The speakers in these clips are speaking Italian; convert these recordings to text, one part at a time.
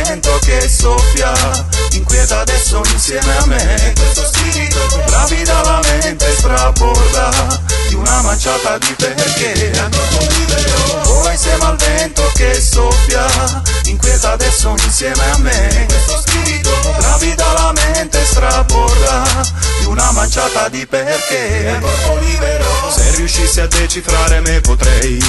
vento che soffia, inquieta adesso insieme a me. Questo spirito gravida la mente, straborda di una manciata di perché. Vola insieme al vento che soffia, inquieta adesso insieme a me. Questo spirito gravida la mente, straborda di una manciata di perché. Se riuscissi a decifrare me potrei,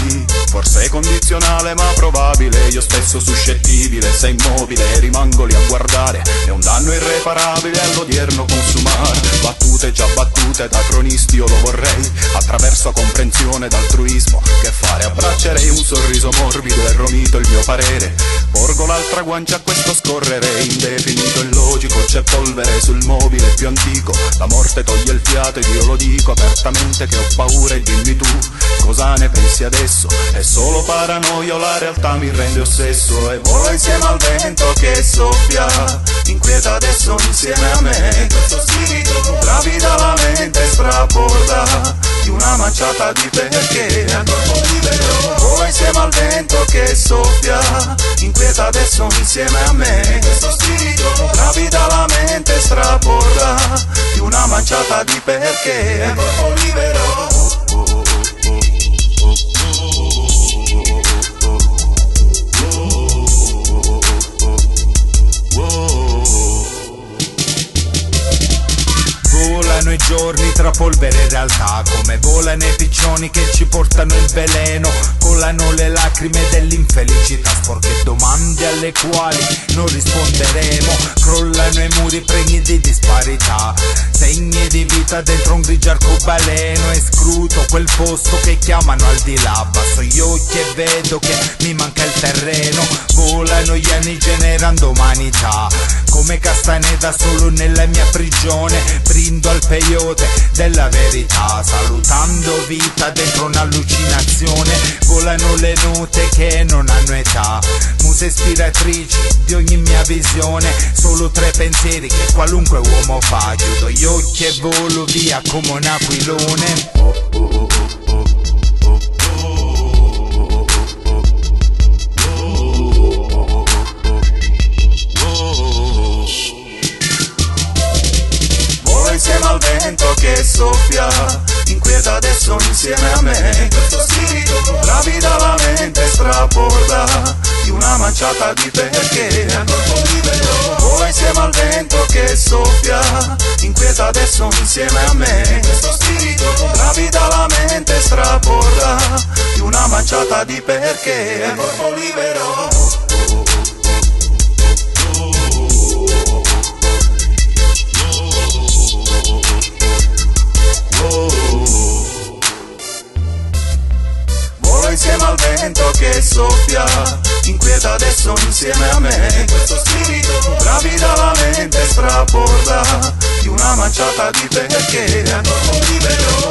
forse è condizionale ma probabile, io stesso suscettibile, se immobile rimango lì a guardare, è un danno irreparabile all'odierno consumare. Battute già battute da cronisti io lo vorrei, attraverso a comprensione d'altruismo, che fare? Abbraccerei un sorriso morbido e romito il mio parere, porgo l'altra guancia a questo scorrere indefinito e logico, c'è polvere sul mobile più antico, la morte toglie il fiato ed io lo dico apertamente che ho paura e dimmi tu cosa ne pensi adesso, è solo paranoia o la realtà mi rende ossesso. E vola insieme al vento che soffia, inquieta adesso insieme a me. Questo spirito gravida la mente, straborda di una manciata di perché. Vola insieme al vento che soffia, inquieta adesso insieme a me. Questo spirito gravida la mente, straborda di una manciata di perché. Volano i giorni tra polvere e realtà, come volano i piccioni che ci portano il veleno, colano le lacrime dell'infelicità, sporche domande alle quali non risponderemo, crollano i muri pregni di disparità, segni di vita dentro un grigio arcobaleno, e scruto quel posto che chiamano al di là, basso gli occhi e vedo che mi manca il terreno, volano gli anni generando umanità, come castaneda solo nella mia prigione, brindo al peyote della verità, salutando vita dentro un'allucinazione, volano le note che non hanno età, muse ispiratrici di ogni mia visione, solo tre pensieri che qualunque uomo fa, chiudo gli occhi e volo via come un aquilone. Insieme al vento che soffia, inquieta adesso insieme a me. Questo spirito gravida la mente, straborda di una manciata di perché. Vola insieme al vento che soffia, inquieta adesso insieme a me. Questo spirito gravida la mente, straborda di una manciata di perché. Corpo libero. Insieme al vento che soffia, inquieta adesso insieme a me. Questo spirito gravida la mente, straborda di una manciata di perché.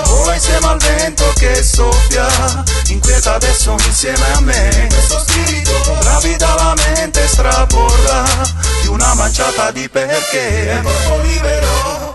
Vola insieme al vento che soffia, inquieta adesso insieme a me. Questo spirito gravida la mente, straborda di una manciata di perché. Corpo libero.